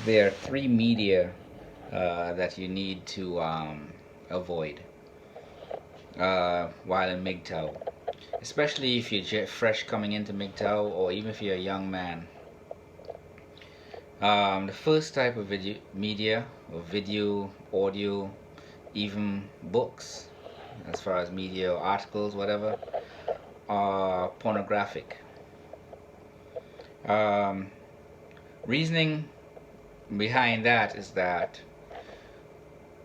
There are three media that you need to avoid while in MGTOW, especially if you're fresh coming into MGTOW or even if you're a young man. The first type of media, or video, audio, even books, as far as media or articles, whatever, are pornographic. Um, Reasoning behind that is that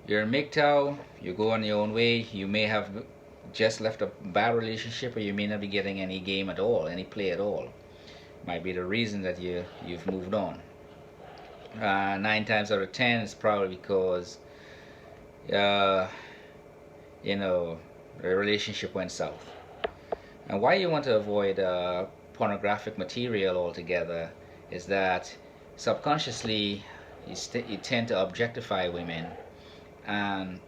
you're in MGTOW, you go on your own way, you may have just left a bad relationship, or you may not be getting any game at all, any play at all. Might be the reason that you've moved on. 9 times out of 10, it's probably because uh, the relationship went south. And why you want to avoid pornographic material altogether is that subconsciously you tend to objectify women, and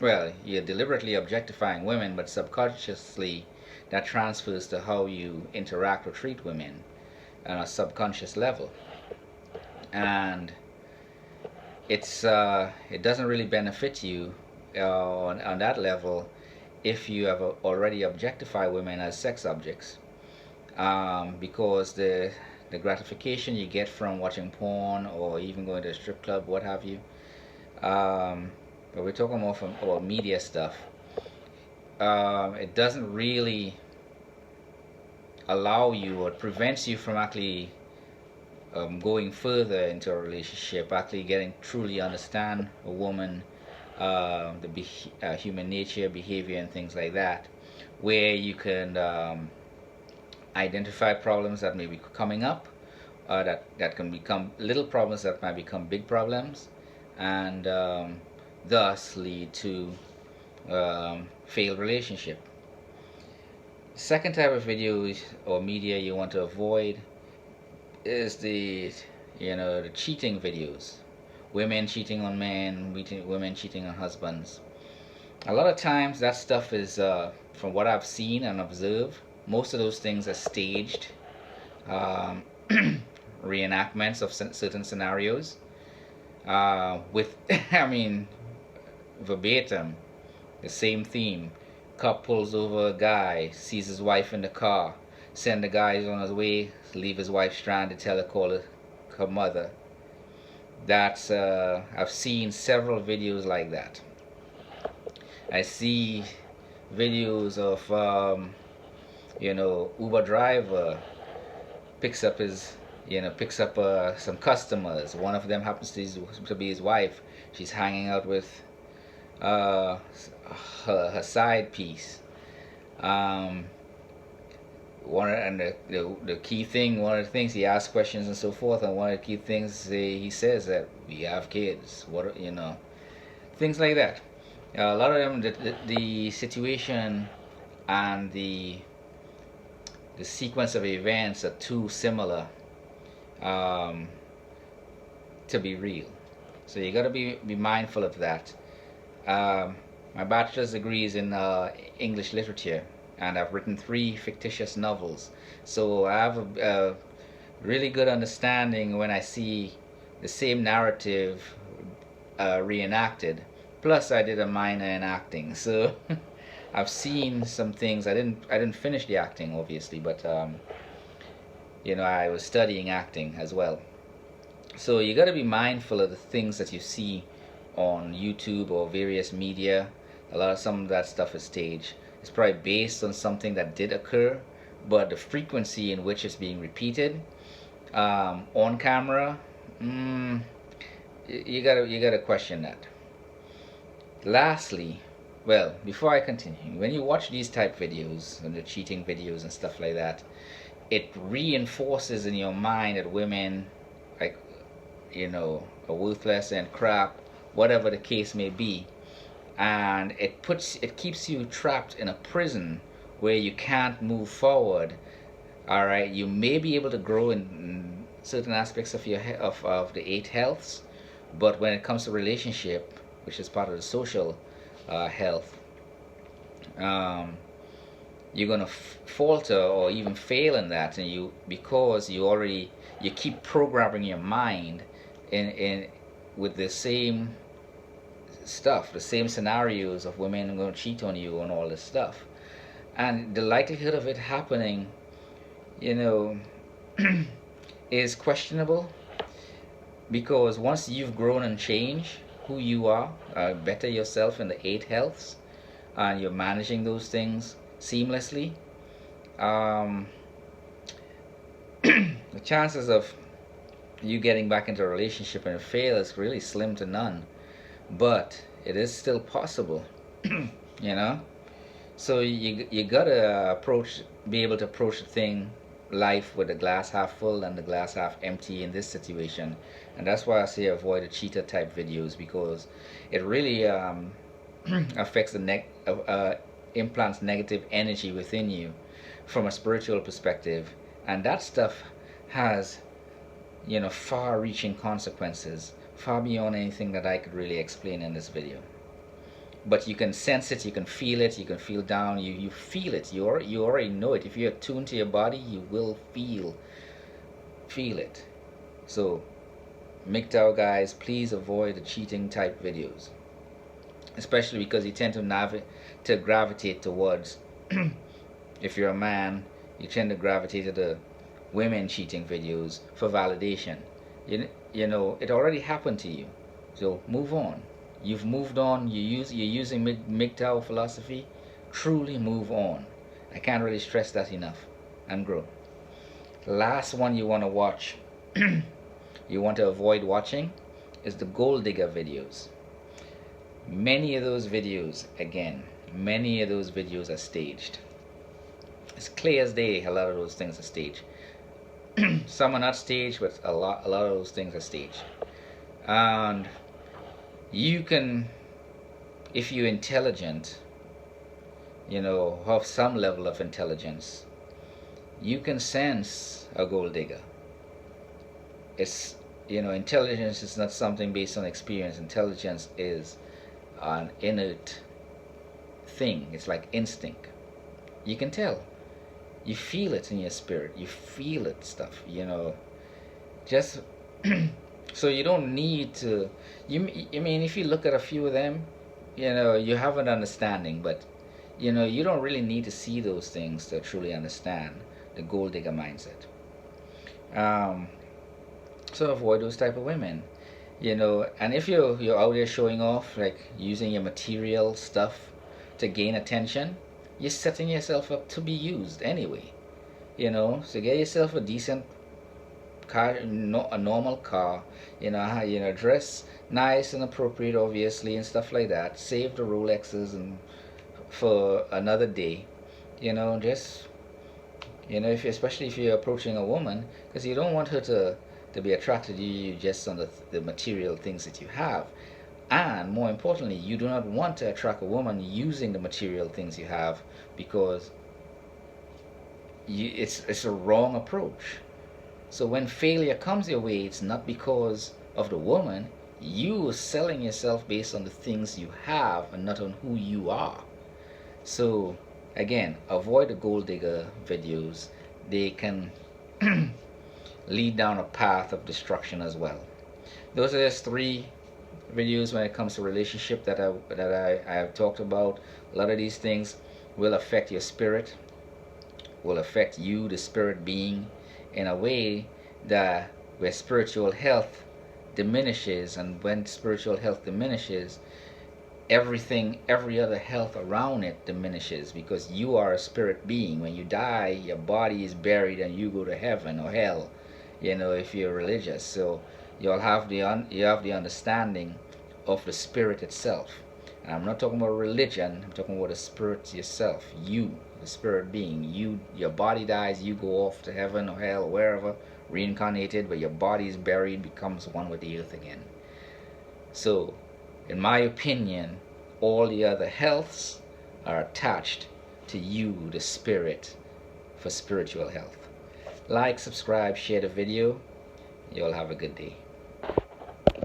well, you're deliberately objectifying women, but subconsciously that transfers to how you interact or treat women on a subconscious level. And it doesn't really benefit you on that level if you have already objectified women as sex objects, because the gratification you get from watching porn or even going to a strip club, what have you, but we're talking more from about media stuff. It doesn't really allow you, or prevents you from actually going further into a relationship, actually getting truly understand a woman, human nature, behavior, and things like that, where you can identify problems that may be coming up, that can become little problems that might become big problems, and thus lead to failed relationship. Second type of video or media you want to avoid is the cheating videos, women cheating on men, women cheating on husbands. A lot of times that stuff is, from what I've seen and observed, most of those things are staged um, reenactments of certain scenarios, with I mean, verbatim, the same theme. Cop pulls over a guy, sees his wife in the car, send the guy on his way, leave his wife stranded, tell her call her mother. That's I've seen several videos like that. I see videos of Uber driver picks up some customers. One of them happens to be his wife. She's hanging out with uh, her side piece. Um, the key thing, one of the things he asks questions and so forth, and one of the key things he says that we have kids. Things like that. A lot of them, the situation and the sequence of events are too similar um, to be real. So you got to be mindful of that. My bachelor's degree is in English literature, and I've written 3 fictitious novels. So I have a really good understanding when I see the same narrative reenacted. Plus, I did a minor in acting, so I've seen some things. I didn't finish the acting, obviously, but I was studying acting as well. So you got to be mindful of the things that you see on YouTube or various media. Some of that stuff is staged. It's probably based on something that did occur, but the frequency in which it's being repeated on camera, you gotta question that. Lastly, well, before I continue, when you watch these type videos and the cheating videos and stuff like that, it reinforces in your mind that women, like, are worthless and crap, whatever the case may be, and it keeps you trapped in a prison where you can't move forward. All right, you may be able to grow in certain aspects of of the 8 healths, but when it comes to relationship, which is part of the social health, um, you're gonna falter or even fail in that, and because you keep programming your mind in with the same stuff, the same scenarios of women going to cheat on you and all this stuff. And the likelihood of it happening, you know, is questionable, because once you've grown and changed who you are, better yourself in the eight healths, and you're managing those things seamlessly, um, the chances of you getting back into a relationship and fail is really slim to none. But it is still possible, you know. So you gotta be able to approach the thing, life, with the glass half full and the glass half empty in this situation. And that's why I say avoid the cheater type videos, because it really affects the implants negative energy within you from a spiritual perspective, and that stuff has, you know, far-reaching consequences, far beyond anything that I could really explain in this video. But you can sense it, you can feel it, you can feel down, you feel it, you already know it. If you're attuned to your body, you will feel it. So MGTOW guys, please avoid the cheating type videos, especially because you tend to gravitate towards if you're a man, you tend to gravitate to the women cheating videos for validation. You know, it already happened to you, so move on. You've moved on. You're using MGTOW philosophy. Truly move on. I can't really stress that enough. And grow. Last one you want to watch, you want to avoid watching, is the gold digger videos. Many of those videos, again, many of those videos are staged. It's clear as day. A lot of those things are staged. Some are not staged, but a lot of those things are staged. And you can, if you're intelligent, you know, have some level of intelligence, you can sense a gold digger. It's, you know, intelligence is not something based on experience. Intelligence is an innate thing. It's like instinct. You can tell. You feel it in your spirit. You feel it stuff, you know. Just so you don't need to. I mean, if you look at a few of them, you know, you have an understanding. But you know, you don't really need to see those things to truly understand the gold digger mindset. So avoid those type of women, you know. And if you're out there showing off, like using your material stuff to gain attention, you're setting yourself up to be used anyway, you know. So get yourself a decent car, a normal car, you know, dress nice and appropriate, obviously, and stuff like that. Save the Rolexes and for another day, you know. Just, you know, especially if you're approaching a woman, because you don't want her to be attracted to you just on the material things that you have. And more importantly, you do not want to attract a woman using the material things you have, because it's a wrong approach. So when failure comes your way, it's not because of the woman. You are selling yourself based on the things you have and not on who you are. So again, avoid the gold digger videos. They can lead down a path of destruction as well. Those are just 3 videos when it comes to relationship that I have talked about. A lot of these things will affect your spirit, will affect you, the spirit being, in a way that where spiritual health diminishes. And when spiritual health diminishes, everything, every other health around it diminishes, because you are a spirit being. When you die, your body is buried and you go to heaven or hell, you know, if you're religious. So you have the understanding of the spirit itself. And I'm not talking about religion, I'm talking about the spirit yourself. You, the spirit being. Your body dies, you go off to heaven or hell, wherever, reincarnated, but your body is buried, becomes one with the earth again. So in my opinion, all the other healths are attached to you, the spirit, for spiritual health. Like, subscribe, share the video. You'll have a good day.